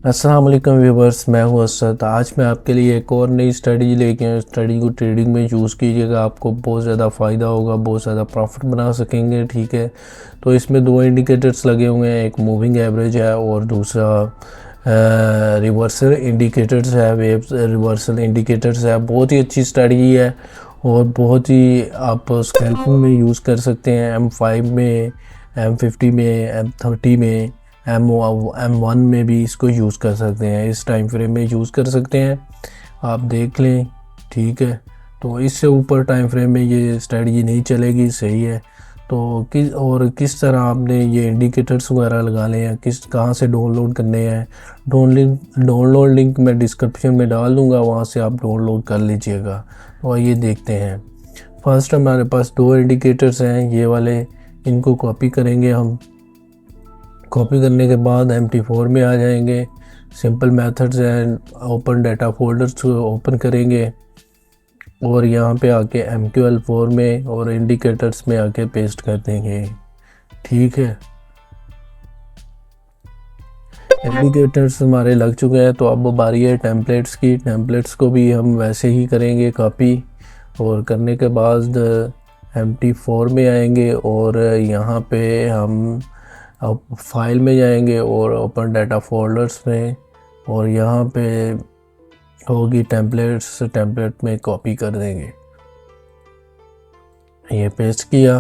अस्सलाम वालेकुम व्यूवर्स, मैं हूं असद। आज मैं आपके लिए एक और नई स्ट्रेटजी लेके आया। स्ट्रेटजी को ट्रेडिंग में यूज़ कीजिएगा, आपको बहुत ज़्यादा फ़ायदा होगा, बहुत ज़्यादा प्रॉफिट बना सकेंगे। ठीक है, तो इसमें दो इंडिकेटर्स लगे हुए हैं, एक मूविंग एवरेज है और दूसरा रिवर्सल इंडिकेटर्स है, वेव रिवर्सल इंडिकेटर्स है। बहुत ही अच्छी स्ट्रेटजी है और बहुत ही आप स्कैल्पिंग में यूज़ कर सकते हैं, M5 में, M50 में, M30 में, M1 में भी इसको यूज़ कर सकते हैं। इस टाइम फ्रेम में यूज़ कर सकते हैं, आप देख लें। ठीक है, तो इससे ऊपर टाइम फ्रेम में ये स्ट्रेटजी नहीं चलेगी। सही है, तो किस तरह आपने ये इंडिकेटर्स वगैरह लगाने हैं, कहाँ से डाउनलोड करने हैं। डाउनलोड लिंक मैं डिस्क्रिप्शन में डाल दूँगा, वहाँ से आप डाउनलोड कर लीजिएगा। तो आइए देखते हैं। फर्स्ट हमारे पास दो इंडिकेटर्स हैं, ये वाले। इनको कॉपी करेंगे हम। कॉपी करने के बाद MT4 में आ जाएंगे। सिंपल मेथड्स हैं, ओपन डाटा फोल्डर्स ओपन करेंगे और यहाँ पे आके MQL4 में और इंडिकेटर्स में आके पेस्ट कर देंगे। ठीक है, इंडिकेटर्स हमारे लग चुके हैं, तो अब बारी है टेम्पलेट्स की। टेम्पलेट्स को भी हम वैसे ही करेंगे कॉपी, और करने के बाद MT4 में आएंगे और यहाँ पे हम अब फाइल में जाएंगे और ओपन डाटा फोल्डर्स में, और यहाँ पे होगी टेम्पलेट्स, टेम्पलेट में कॉपी कर देंगे। ये पेस्ट किया,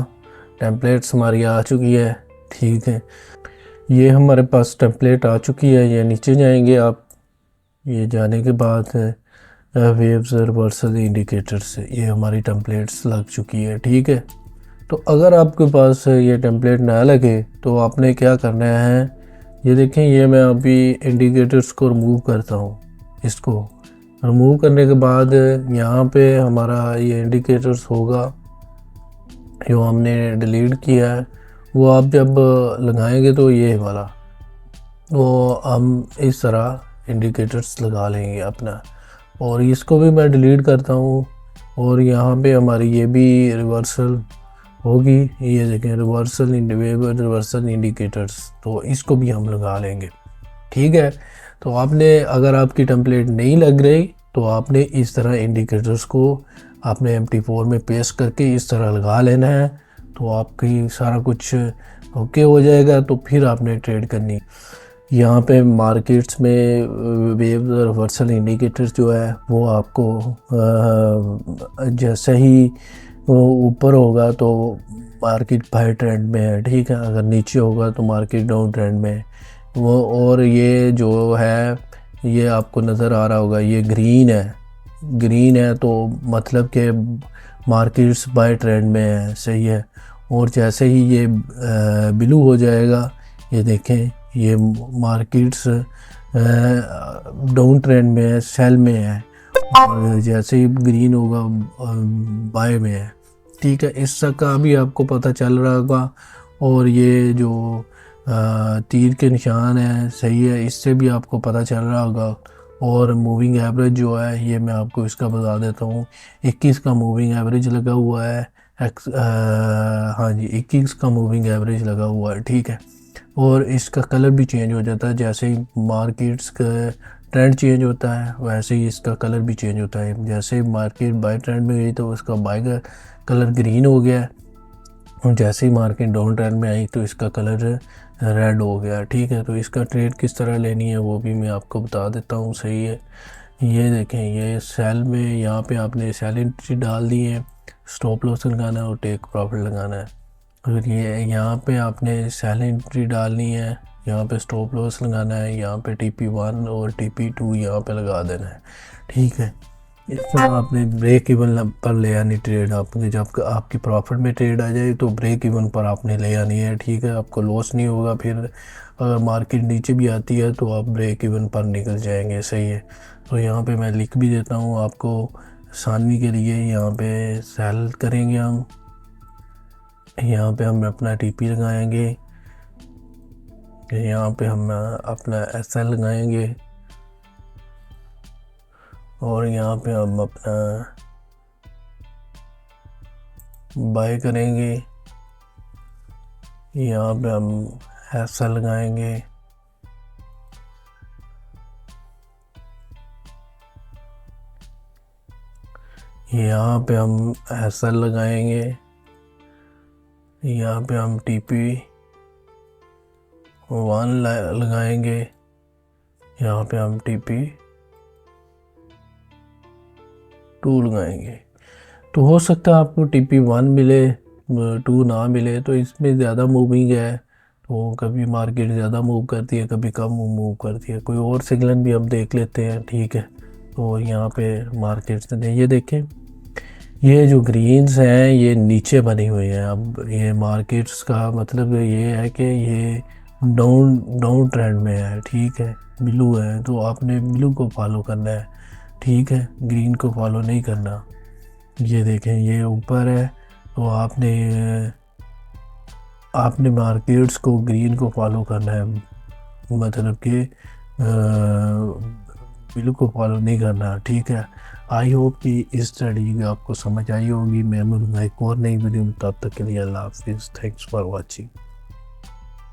टेम्पलेट्स हमारी आ चुकी है। ठीक है, ये हमारे पास टेम्पलेट आ चुकी है। ये नीचे जाएंगे आप। ये जाने के बाद वेव्स रिवर्सल इंडिकेटर्स, ये हमारी टेम्पलेट्स लग चुकी है। ठीक है, तो अगर आपके पास ये टेम्पलेट ना लगे तो आपने क्या करना है, ये देखें, ये मैं अभी इंडिकेटर्स को रिमूव करता हूँ। इसको रिमूव करने के बाद यहाँ पे हमारा ये इंडिकेटर्स होगा जो हमने डिलीट किया है, वो आप जब लगाएंगे तो ये वाला, वो हम इस तरह इंडिकेटर्स लगा लेंगे अपना। और इसको भी मैं डिलीट करता हूँ और यहाँ पे हमारी ये भी रिवर्सल होगी। ये देखें, रिवर्सल इंडिकेटर्स, तो इसको भी हम लगा लेंगे। ठीक है, तो आपने, अगर आपकी टेम्पलेट नहीं लग रही तो आपने इस तरह इंडिकेटर्स को आपने MT4 में पेस्ट करके इस तरह लगा लेना है, तो आपकी सारा कुछ ओके हो जाएगा। तो फिर आपने ट्रेड करनी। यहाँ पे मार्केट्स में वेव रिवर्सल इंडिकेटर्स जो है वो आपको जैसे ही वो ऊपर होगा तो मार्केट बाय ट्रेंड में है। ठीक है, अगर नीचे होगा तो मार्केट डाउन ट्रेंड में है वो। और ये जो है, ये आपको नज़र आ रहा होगा, ये ग्रीन है। ग्रीन है तो मतलब कि मार्केट्स बाय ट्रेंड में है। सही है, और जैसे ही ये ब्लू हो जाएगा, ये देखें, ये मार्केट्स डाउन ट्रेंड में है, सेल में है, और जैसे ही ग्रीन होगा बाय में है। ठीक है, इसका भी आपको पता चल रहा होगा। और ये जो तीर के निशान है, सही है, इससे भी आपको पता चल रहा होगा। और मूविंग एवरेज जो है, ये मैं आपको इसका बता देता हूँ। 21 का मूविंग एवरेज लगा हुआ है। हाँ जी, 21 का मूविंग एवरेज लगा हुआ है। ठीक है, और इसका कलर भी चेंज हो जाता है जैसे ही मार्केट्स का ट्रेंड चेंज होता है, वैसे ही इसका कलर भी चेंज होता है। जैसे ही मार्केट बाय ट्रेंड में गई तो उसका बाय का कलर ग्रीन हो गया, और जैसे ही मार्केट डाउन ट्रेंड में आई तो इसका कलर रेड हो गया। ठीक है, तो इसका ट्रेड किस तरह लेनी है वो भी मैं आपको बता देता हूँ। सही है, ये देखें, ये सेल में, यहाँ पे आपने सेल एंट्री डाल दी है, स्टॉप लॉस लगाना है और टेक प्रॉफिट लगाना है। अगर ये यहाँ पे आपने सेल एंट्री डालनी है, यहाँ पे स्टॉप लॉस लगाना है, यहाँ पे TP1 और TP2 यहाँ पे लगा देना है। ठीक है, इस तरह आपने ब्रेक इवन पर ले आनी ट्रेड। आपने जब आपकी प्रॉफिट में ट्रेड आ जाए तो ब्रेक इवन पर आपने ले आनी है। ठीक है, आपको लॉस नहीं होगा। फिर अगर मार्केट नीचे भी आती है तो आप ब्रेक इवन पर निकल जाएंगे। सही है, तो यहाँ पे मैं लिख भी देता हूँ आपको आसानी के लिए। यहाँ पे सेल करेंगे हम, यहाँ पे हम अपना TP लगाएंगे, यहाँ पे हम अपना SL लगाएंगे, और यहाँ पे हम अपना बाय करेंगे, यहाँ पे हम SL लगाएंगे, यहाँ पे हम एसएल लगाएंगे, यहाँ पे हम TP1 लगाएंगे, यहाँ पे हम TP2 लगाएंगे। तो हो सकता है आपको TP1 मिले, 2 ना मिले, तो इसमें ज़्यादा मूविंग है, तो कभी मार्केट ज़्यादा मूव करती है, कभी कम मूव करती है। कोई और सिग्नल भी हम देख लेते हैं, ठीक है। तो यहाँ पे मार्केट से ये देखें, ये जो ग्रीन्स हैं ये नीचे बनी हुई हैं। अब ये मार्केट्स का मतलब ये है कि ये डाउन ट्रेंड में है, ठीक है। ब्लू है तो आपने ब्लू को फॉलो करना है, ठीक है, ग्रीन को फॉलो नहीं करना। ये देखें ये ऊपर है, तो आपने मार्केट्स को ग्रीन को फॉलो करना है, मतलब कि ब्लू को फॉलो नहीं करना, ठीक है। आई होप कि इस स्टडी आपको समझ आई होगी। मैं मिलूंगा एक और नई वीडियो में, तब तक के लिए अल्लाह हाफिज़। Thanks for watching.